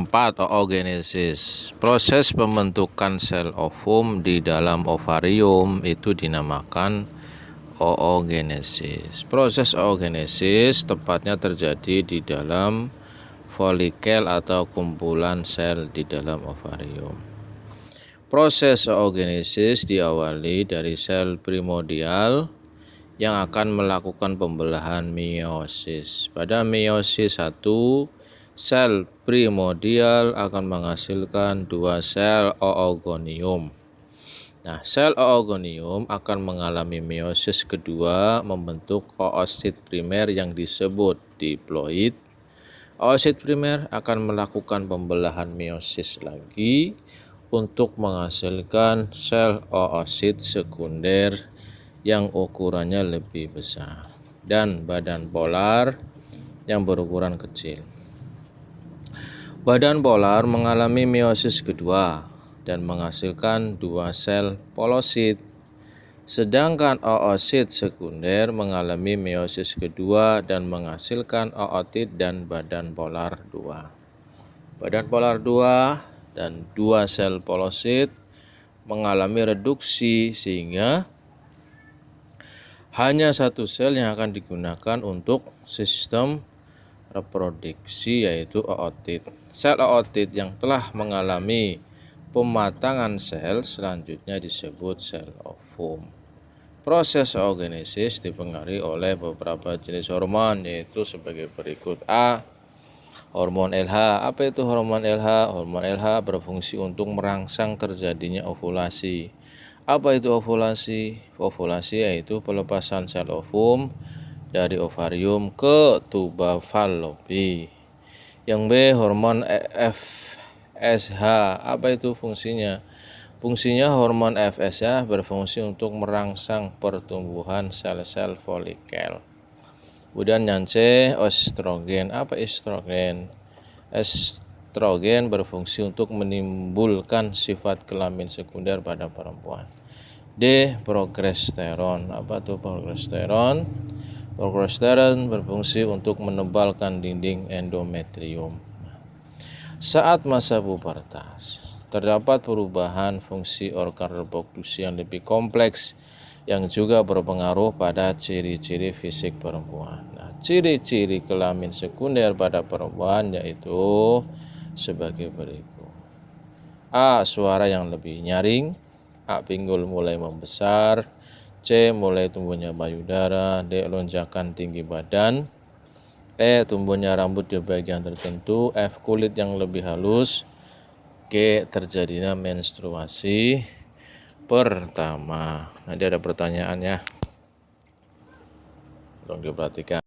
4. Oogenesis. Proses pembentukan sel ovum di dalam ovarium itu dinamakan oogenesis. Proses oogenesis tepatnya terjadi di dalam folikel atau kumpulan sel di dalam ovarium. Proses oogenesis diawali dari sel primordial yang akan melakukan pembelahan meiosis. Pada meiosis 1, sel primordial akan menghasilkan 2 sel oogonium. Nah, sel oogonium akan mengalami meiosis kedua membentuk oosit primer yang disebut diploid. Oosit primer akan melakukan pembelahan meiosis lagi untuk menghasilkan sel oosit sekunder yang ukurannya lebih besar dan badan polar yang berukuran kecil. Badan polar mengalami meiosis kedua dan menghasilkan 2 sel polosit, sedangkan oosit sekunder mengalami meiosis kedua dan menghasilkan ootit dan badan polar 2. Badan polar 2 dan 2 sel polosit mengalami reduksi sehingga hanya 1 sel yang akan digunakan untuk sistem reproduksi, yaitu ootit. Sel ootit yang telah mengalami pematangan sel selanjutnya disebut sel ovum. Proses oogenesis dipengaruhi oleh beberapa jenis hormon, yaitu sebagai berikut. A. Hormon LH. Apa itu hormon LH? Hormon LH berfungsi untuk merangsang terjadinya ovulasi. Apa itu ovulasi? Ovulasi yaitu pelepasan sel ovum dari ovarium ke tuba Fallopi. Yang B, hormon FSH. Apa itu fungsinya? Fungsinya hormon FSH berfungsi untuk merangsang pertumbuhan sel-sel folikel. Kemudian yang C, estrogen. Apa estrogen? Estrogen berfungsi untuk menimbulkan sifat kelamin sekunder pada perempuan. D, progesteron. Apa itu progesteron? Progesteron berfungsi untuk menebalkan dinding endometrium. Saat masa pubertas, terdapat perubahan fungsi organ reproduksi yang lebih kompleks yang juga berpengaruh pada ciri-ciri fisik perempuan. Nah, ciri-ciri kelamin sekunder pada perempuan yaitu sebagai berikut. A. Suara yang lebih nyaring. A. Pinggul mulai membesar. C. Mulai tumbuhnya payudara. D. Lonjakan tinggi badan. E. Tumbuhnya rambut di bagian tertentu. F. Kulit yang lebih halus. G. Terjadinya menstruasi pertama. Nanti ada pertanyaannya, tolong diperhatikan.